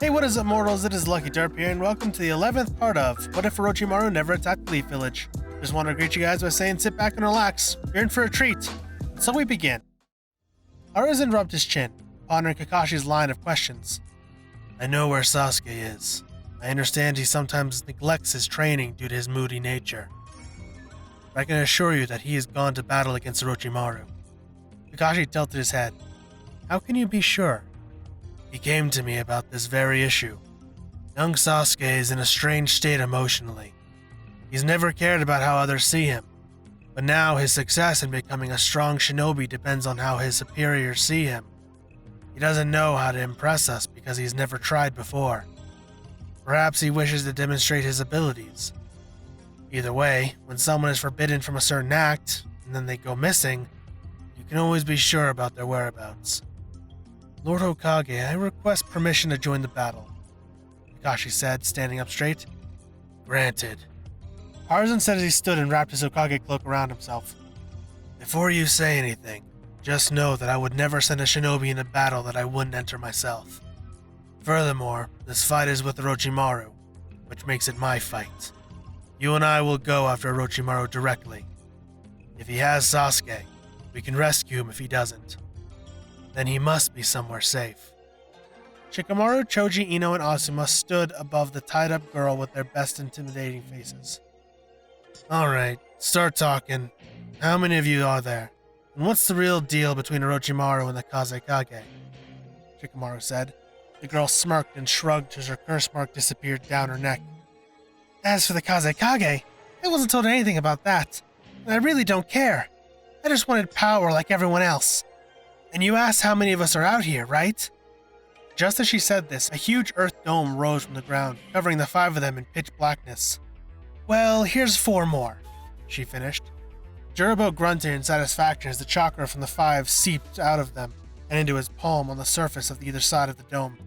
Hey, what is up, mortals? It is LuckyDerp here, and welcome to the 11th part of What If Orochimaru Never Attacked the Leaf Village. Just want to greet you guys by saying sit back and relax. You're in for a treat. So we begin. Arisen rubbed his chin, pondering Kakashi's line of questions. I know where Sasuke is. I understand he sometimes neglects his training due to his moody nature. But I can assure you that he has gone to battle against Orochimaru. Kakashi tilted his head. How can you be sure? He came to me about this very issue. Young Sasuke is in a strange state emotionally. He's never cared about how others see him, but now his success in becoming a strong shinobi depends on how his superiors see him. He doesn't know how to impress us because he's never tried before. Perhaps he wishes to demonstrate his abilities. Either way, when someone is forbidden from a certain act, and then they go missing, you can always be sure about their whereabouts. Lord Hokage, I request permission to join the battle, Kakashi said, standing up straight. Granted. Arisen said as he stood and wrapped his Hokage cloak around himself. Before you say anything, just know that I would never send a shinobi in a battle that I wouldn't enter myself. Furthermore, this fight is with Orochimaru, which makes it my fight. You and I will go after Orochimaru directly. If he has Sasuke, we can rescue him if he doesn't. Then he must be somewhere safe. Shikamaru, Choji, Ino, and Asuma stood above the tied-up girl with their best intimidating faces. Alright, start talking. How many of you are there? And what's the real deal between Orochimaru and the Kazekage? Shikamaru said. The girl smirked and shrugged as her curse mark disappeared down her neck. As for the Kazekage, I wasn't told anything about that, and I really don't care. I just wanted power like everyone else. And you asked how many of us are out here, right? Just as she said this, a huge earth dome rose from the ground, covering the 5 of them in pitch blackness. Well, here's 4 more, she finished. Juribo grunted in satisfaction as the chakra from the 5 seeped out of them and into his palm on the surface of either side of the dome.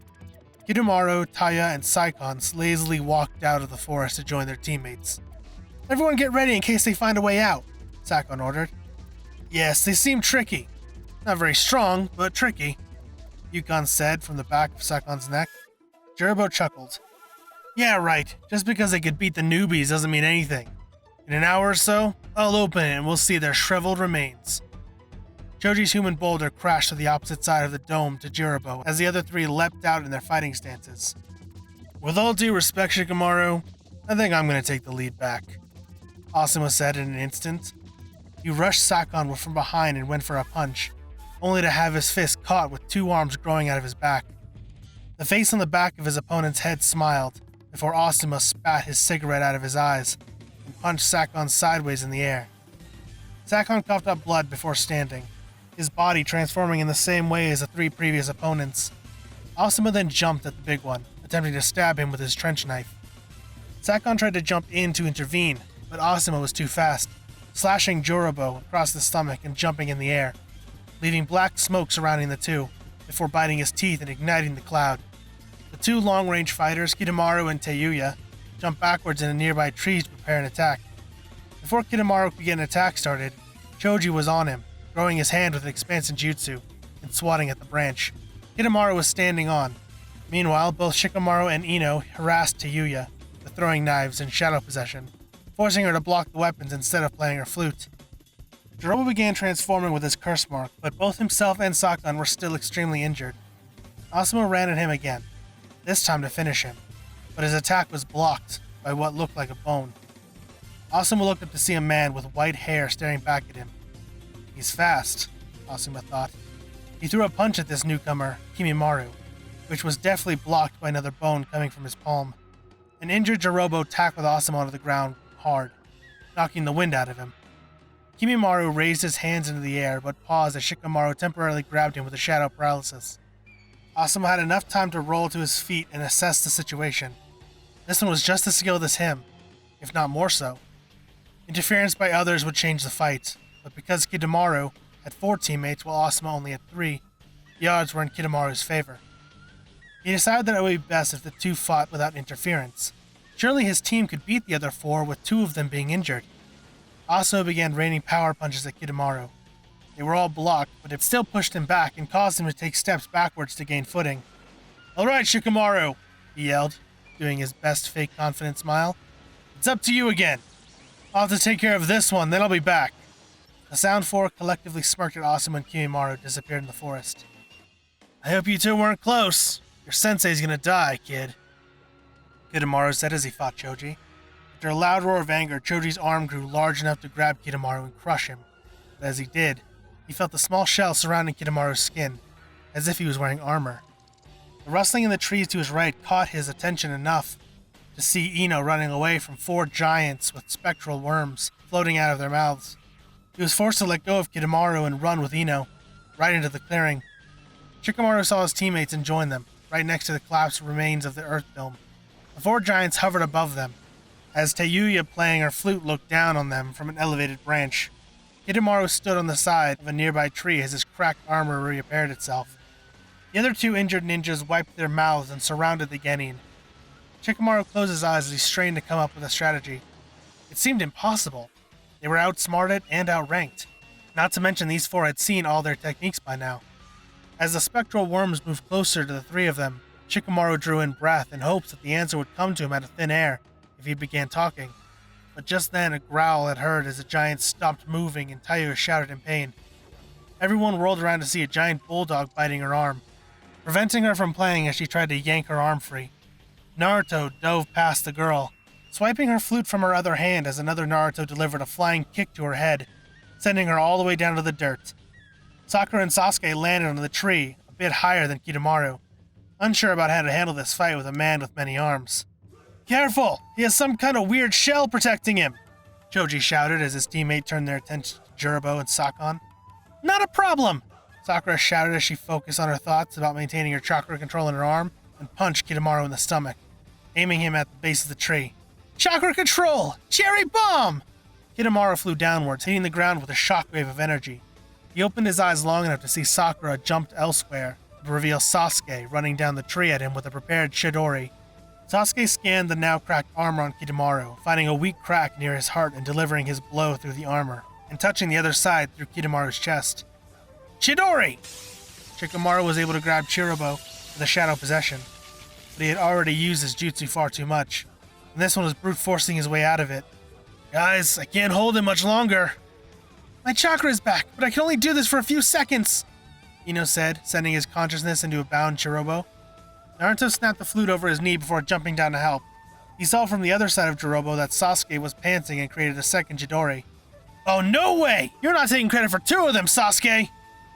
Kidomaru, Taya, and Saikon lazily walked out of the forest to join their teammates. Everyone get ready in case they find a way out, Saikon ordered. Yes, they seem tricky. Not very strong, but tricky, Yukon said from the back of Saikon's neck. Juribo chuckled. Yeah, right. Just because they could beat the newbies doesn't mean anything. In an hour or so, I'll open it and we'll see their shriveled remains. Choji's human boulder crashed to the opposite side of the dome to Juribo as the other 3 leapt out in their fighting stances. With all due respect, Shikamaru, I think I'm going to take the lead back, Asuma said in an instant. He rushed Sakon from behind and went for a punch, only to have his fist caught with 2 arms growing out of his back. The face on the back of his opponent's head smiled, before Asuma spat his cigarette out of his eyes and punched Sakon sideways in the air. Sakon coughed up blood before standing, his body transforming in the same way as the 3 previous opponents. Asuma then jumped at the big one, attempting to stab him with his trench knife. Sakon tried to jump in to intervene, but Asuma was too fast, slashing Juribo across the stomach and jumping in the air, leaving black smoke surrounding the 2, before biting his teeth and igniting the cloud. The 2 long-range fighters, Kidomaru and Teyuya, jumped backwards into nearby trees to prepare an attack. Before Kidomaru could get an attack started, Choji was on him, throwing his hand with an expansion jutsu and swatting at the branch. Kidomaru was standing on. Meanwhile, both Shikamaru and Ino harassed Teyuya with throwing knives and shadow possession, forcing her to block the weapons instead of playing her flute. Juribo began transforming with his curse mark, but both himself and Sakon were still extremely injured. Asuma ran at him again, this time to finish him, but his attack was blocked by what looked like a bone. Asuma looked up to see a man with white hair staring back at him. He's fast, Asuma thought. He threw a punch at this newcomer, Kimimaru, which was deftly blocked by another bone coming from his palm. An injured Juribo tackled Asuma onto the ground hard, knocking the wind out of him. Kimimaru raised his hands into the air, but paused as Shikamaru temporarily grabbed him with a shadow paralysis. Asuma had enough time to roll to his feet and assess the situation. This one was just as skilled as him, if not more so. Interference by others would change the fight, but because Kidomaru had 4 teammates while Asuma only had 3, the odds were in Kidomaru's favor. He decided that it would be best if the 2 fought without interference. Surely his team could beat the other 4 with 2 of them being injured. Asuma began raining power punches at Kidomaru. They were all blocked, but it still pushed him back and caused him to take steps backwards to gain footing. All right, Shikamaru, he yelled, doing his best fake confident smile. It's up to you again. I'll have to take care of this one, then I'll be back. The Sound Four collectively smirked at Asuma and Kimimaro disappeared in the forest. I hope you two weren't close. Your sensei's gonna die, kid. Kitamaro said as he fought Choji. After a loud roar of anger, Choji's arm grew large enough to grab Kitamaro and crush him. But as he did, he felt the small shell surrounding Kitamaro's skin, as if he was wearing armor. The rustling in the trees to his right caught his attention enough to see Ino running away from 4 giants with spectral worms floating out of their mouths. He was forced to let go of Kitamaru and run with Ino, right into the clearing. Shikamaru saw his teammates and joined them, right next to the collapsed remains of the Earth Dome. The 4 giants hovered above them, as Tayuya playing her flute looked down on them from an elevated branch. Kitamaru stood on the side of a nearby tree as his cracked armor repaired itself. The other 2 injured ninjas wiped their mouths and surrounded the genin. Shikamaru closed his eyes as he strained to come up with a strategy. It seemed impossible. They were outsmarted and outranked. Not to mention these 4 had seen all their techniques by now. As the spectral worms moved closer to the 3 of them, Shikamaru drew in breath in hopes that the answer would come to him out of thin air if he began talking. But just then a growl had heard as the giant stopped moving and Tayuya shouted in pain. Everyone whirled around to see a giant bulldog biting her arm, preventing her from playing as she tried to yank her arm free. Naruto dove past the girl, swiping her flute from her other hand as another Naruto delivered a flying kick to her head, sending her all the way down to the dirt. Sakura and Sasuke landed on the tree, a bit higher than Kitamaru, unsure about how to handle this fight with a man with many arms. Careful! He has some kind of weird shell protecting him! Choji shouted as his teammate turned their attention to Juribo and Sakon. Not a problem! Sakura shouted as she focused on her thoughts about maintaining her chakra control in her arm and punched Kitamaru in the stomach, aiming him at the base of the tree. Chakra control! Cherry bomb! Kitamaru flew downwards, hitting the ground with a shockwave of energy. He opened his eyes long enough to see Sakura jumped elsewhere to reveal Sasuke running down the tree at him with a prepared Chidori. Sasuke scanned the now cracked armor on Kitamaru, finding a weak crack near his heart and delivering his blow through the armor, and touching the other side through Kitamaru's chest. Chidori! Shikamaru was able to grab Chiribo with a shadow possession, but he had already used his jutsu far too much, and this one was brute forcing his way out of it. Guys, I can't hold him much longer. My chakra is back, but I can only do this for a few seconds, Ino said, sending his consciousness into a bound Chiribo. Naruto snapped the flute over his knee before jumping down to help. He saw from the other side of Jirobo that Sasuke was panting and created a second Chidori. Oh, no way! You're not taking credit for 2 of them, Sasuke!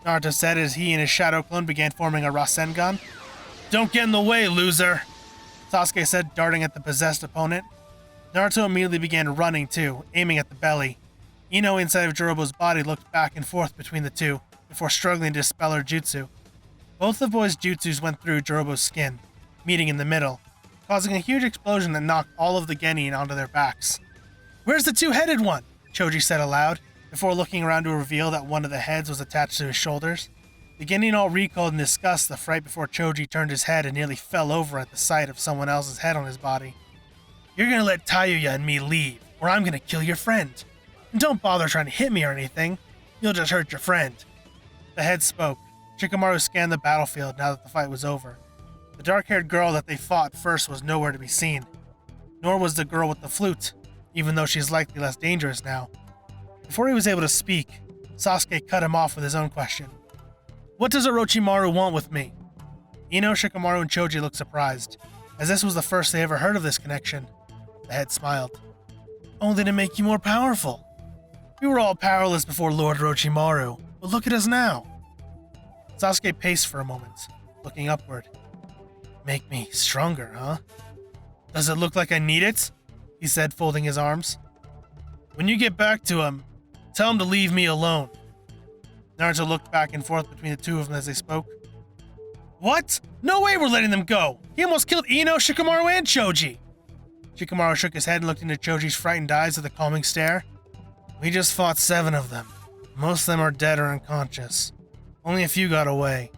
Naruto said as he and his shadow clone began forming a Rasengan. Don't get in the way, loser! Sasuke said, darting at the possessed opponent. Naruto immediately began running too, aiming at the belly. Ino inside of Jirobo's body looked back and forth between the 2, before struggling to dispel her jutsu. Both the boys' jutsus went through Jirobo's skin, meeting in the middle, causing a huge explosion that knocked all of the genin onto their backs. Where's the 2-headed one? Choji said aloud, before looking around to reveal that one of the heads was attached to his shoulders. The genin all recoiled in disgust the fright before Choji turned his head and nearly fell over at the sight of someone else's head on his body. You're gonna let Tayuya and me leave, or I'm gonna kill your friend. And don't bother trying to hit me or anything. You'll just hurt your friend. The head spoke. Shikamaru scanned the battlefield now that the fight was over. The dark-haired girl that they fought first was nowhere to be seen. Nor was the girl with the flute, even though she's likely less dangerous now. Before he was able to speak, Sasuke cut him off with his own question. What does Orochimaru want with me? Ino, Shikamaru, and Choji looked surprised, as this was the first they ever heard of this connection. The head smiled. Only to make you more powerful. We were all powerless before Lord Orochimaru, but look at us now. Sasuke paced for a moment, looking upward. Make me stronger, huh? Does it look like I need it? He said, folding his arms. When you get back to him, tell him to leave me alone. Naruto looked back and forth between the 2 of them as they spoke. What? No way we're letting them go! He almost killed Ino, Shikamaru, and Choji! Shikamaru shook his head and looked into Choji's frightened eyes with a calming stare. We just fought 7 of them. Most of them are dead or unconscious. Only a few got away.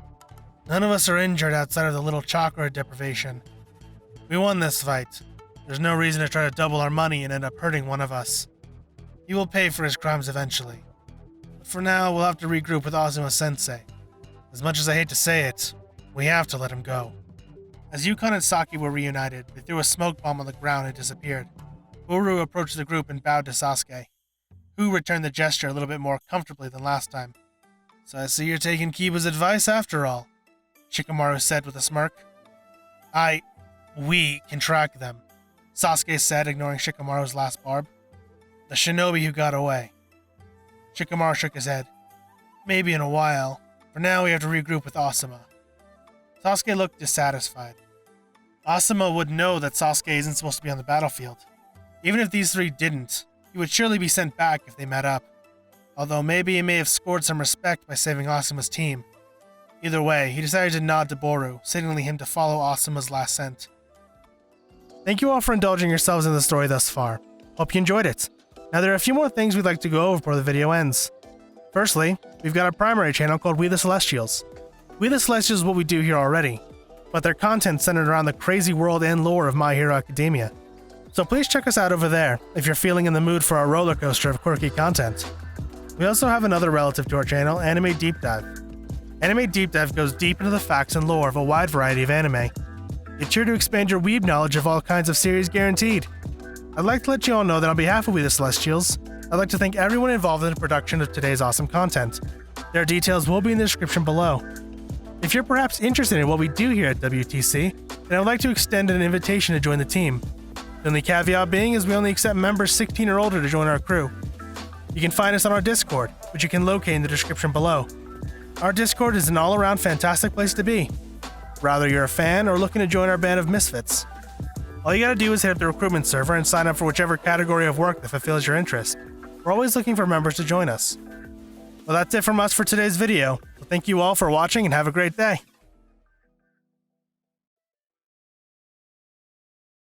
None of us are injured outside of the little chakra deprivation. We won this fight. There's no reason to try to double our money and end up hurting one of us. He will pay for his crimes eventually. But for now, we'll have to regroup with Azuma-sensei. As much as I hate to say it, we have to let him go. As Yukon and Saki were reunited, they threw a smoke bomb on the ground and disappeared. Uru approached the group and bowed to Sasuke, who returned the gesture a little bit more comfortably than last time. "So I see you're taking Kiba's advice after all," Shikamaru said with a smirk. We can track them," Sasuke said, ignoring Shikamaru's last barb. "The shinobi who got away." Shikamaru shook his head. "Maybe in a while. For now we have to regroup with Asuma." Sasuke looked dissatisfied. Asuma would know that Sasuke isn't supposed to be on the battlefield. Even if these three didn't, he would surely be sent back if they met up. Although maybe he may have scored some respect by saving Asuma's team. Either way, he decided to nod to Boru, signaling him to follow Asuma's last scent. Thank you all for indulging yourselves in the story thus far. Hope you enjoyed it. Now there are a few more things we'd like to go over before the video ends. Firstly, we've got a primary channel called We the Celestials. We the Celestials is what we do here already, but their content centered around the crazy world and lore of My Hero Academia. So please check us out over there if you're feeling in the mood for a roller coaster of quirky content. We also have another relative to our channel, Anime Deep Dive. Anime Deep Dive goes deep into the facts and lore of a wide variety of anime. It's sure to expand your weeb knowledge of all kinds of series guaranteed. I'd like to let you all know that on behalf of We the Celestials, I'd like to thank everyone involved in the production of today's awesome content. Their details will be in the description below. If you're perhaps interested in what we do here at WTC, then I would like to extend an invitation to join the team. The only caveat being is we only accept members 16 or older to join our crew. You can find us on our Discord, which you can locate in the description below. Our Discord is an all-around fantastic place to be, whether you're a fan or looking to join our band of misfits. All you gotta do is hit up the recruitment server and sign up for whichever category of work that fulfills your interest. We're always looking for members to join us. Well, that's it from us for today's video. So thank you all for watching and have a great day.